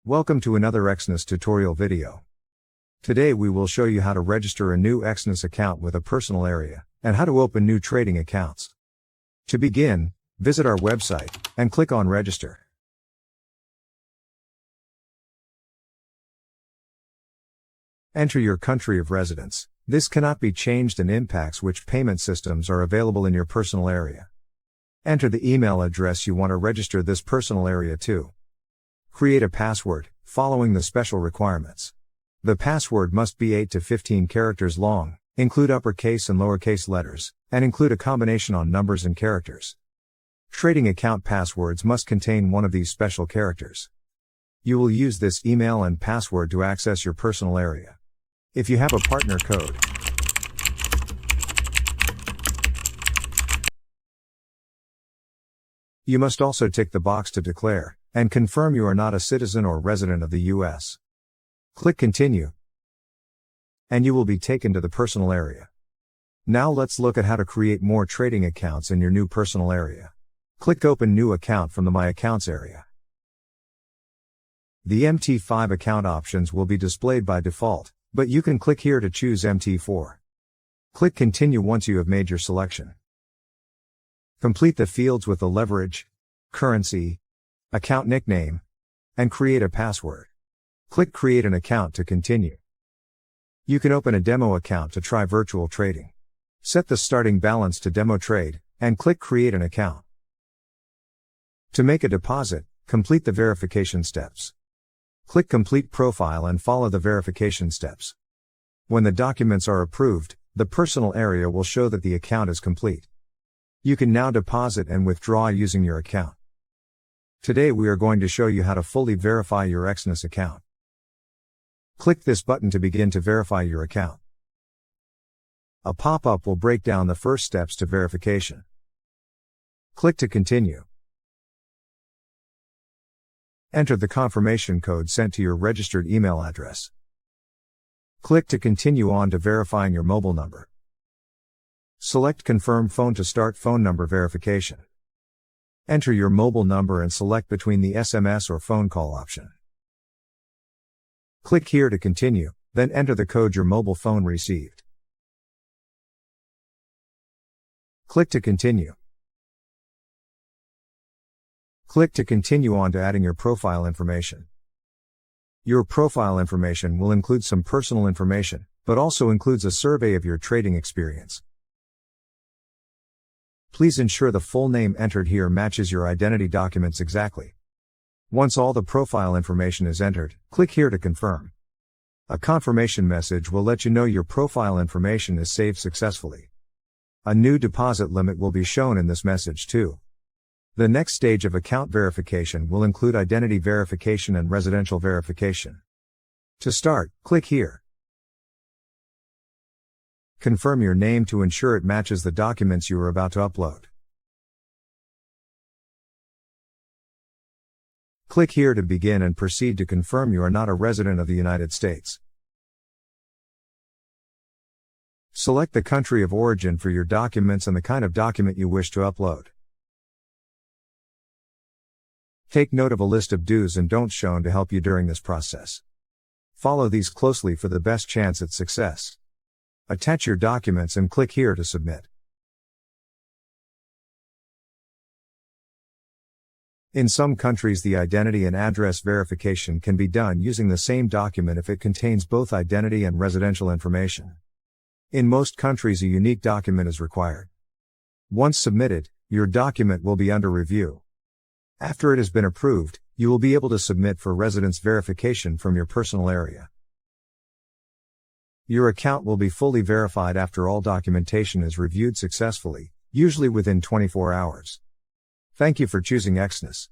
Welcome to another Exness tutorial video. Today we will show you how to register a new Exness account with a personal area, and how to open new trading accounts. To begin, visit our website, and click on Register. Enter your country of residence. This cannot be changed and impacts which payment systems are available in your personal area. Enter the email address you want to register this personal area to. Create a password, following the special requirements. The password must be 8 to 15 characters long, include uppercase and lowercase letters, and include a combination on numbers and characters. Trading account passwords must contain one of these special characters. You will use this email and password to access your personal area. If you have a partner code, you must also tick the box to declare and confirm you are not a citizen or resident of the U.S. Click Continue, and you will be taken to the personal area. Now let's look at how to create more trading accounts in your new personal area. Click Open New Account from the My Accounts area. The MT5 account options will be displayed by default, but you can click here to choose MT4. Click Continue once you have made your selection. Complete the fields with the leverage, currency, account nickname, and create a password. Click Create an account to continue. You can open a demo account to try virtual trading. Set the starting balance to demo trade, and click Create an account. To make a deposit, complete the verification steps. Click Complete Profile and follow the verification steps. When the documents are approved, the personal area will show that the account is complete. You can now deposit and withdraw using your account. Today we are going to show you how to fully verify your Exness account. Click this button to begin to verify your account. A pop-up will break down the first steps to verification. Click to continue. Enter the confirmation code sent to your registered email address. Click to continue on to verifying your mobile number. Select Confirm Phone to start phone number verification. Enter your mobile number and select between the SMS or phone call option. Click here to continue, then enter the code your mobile phone received. Click to continue. Click to continue on to adding your profile information. Your profile information will include some personal information, but also includes a survey of your trading experience. Please ensure the full name entered here matches your identity documents exactly. Once all the profile information is entered, click here to confirm. A confirmation message will let you know your profile information is saved successfully. A new deposit limit will be shown in this message too. The next stage of account verification will include identity verification and residential verification. To start, click here. Confirm your name to ensure it matches the documents you are about to upload. Click here to begin and proceed to confirm you are not a resident of the United States. Select the country of origin for your documents and the kind of document you wish to upload. Take note of a list of do's and don'ts shown to help you during this process. Follow these closely for the best chance at success. Attach your documents and click here to submit. In some countries the identity and address verification can be done using the same document if it contains both identity and residential information. In most countries a unique document is required. Once submitted, your document will be under review. After it has been approved, you will be able to submit for residence verification from your personal area. Your account will be fully verified after all documentation is reviewed successfully, usually within 24 hours. Thank you for choosing Exness.